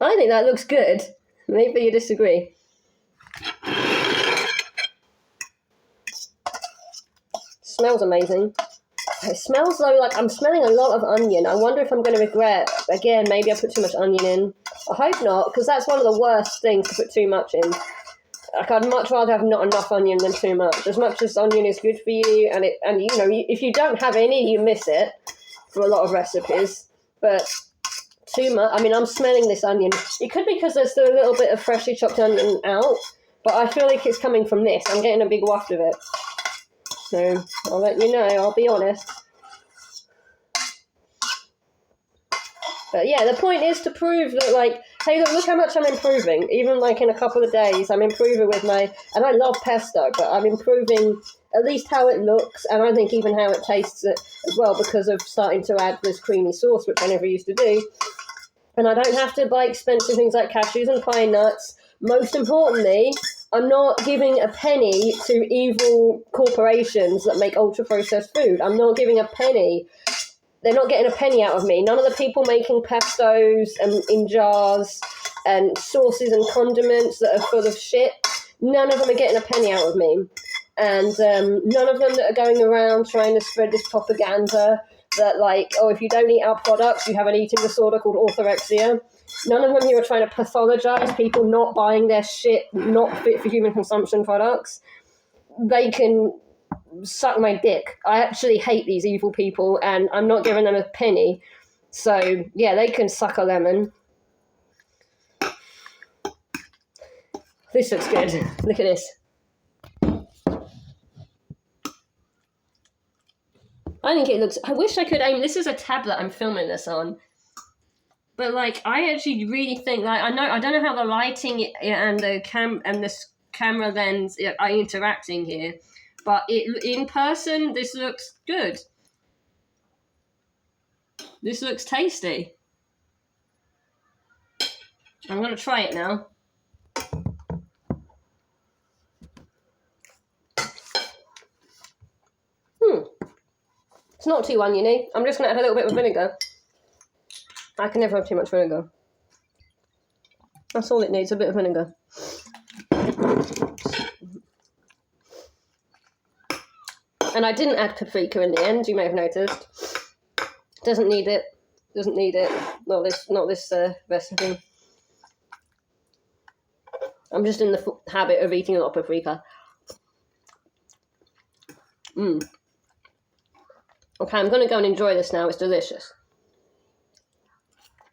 I think that looks good. Maybe you disagree. Smells amazing. It smells though like I'm smelling a lot of onion. I wonder if I'm going to regret. Again, maybe I put too much onion in. I hope not, because that's one of the worst things to put too much in. Like, I'd much rather have not enough onion than too much. As much as onion is good for you, and you know, if you don't have any, you miss it for a lot of recipes. But too much. I mean, I'm smelling this onion. It could be because there's still a little bit of freshly chopped onion out, but I feel like it's coming from this. I'm getting a big waft of it. So I'll let you know, I'll be honest. But yeah, the point is to prove that, like, hey, look how much I'm improving. Even, like, in a couple of days, I'm improving with my... And I love pesto, but I'm improving at least how it looks, and I think even how it tastes as well, because of starting to add this creamy sauce, which I never used to do. And I don't have to buy expensive things like cashews and pine nuts. Most importantly, I'm not giving a penny to evil corporations that make ultra-processed food. I'm not giving a penny. They're not getting a penny out of me. None of the people making pestos and in jars and sauces and condiments that are full of shit, none of them are getting a penny out of me. And none of them that are going around trying to spread this propaganda that, like, oh, if you don't eat our products, you have an eating disorder called orthorexia. None of them who are trying to pathologize people not buying their shit, not fit for human consumption products. They can suck my dick. I actually hate these evil people, and I'm not giving them a penny. So, yeah, they can suck a lemon. This looks good. Look at this. I think it looks... I wish I could aim... This is a tablet I'm filming this on. But, like, I actually really think... Like, I don't know how the lighting and the camera lens are interacting here. But in person, this looks good. This looks tasty. I'm going to try it now. It's not too oniony. I'm just going to add a little bit of vinegar. I can never have too much vinegar. That's all it needs, a bit of vinegar. And I didn't add paprika in the end, you may have noticed. Doesn't need it. Doesn't need it. Not this recipe. I'm just in the habit of eating a lot of paprika. Okay, I'm going to go and enjoy this now. It's delicious.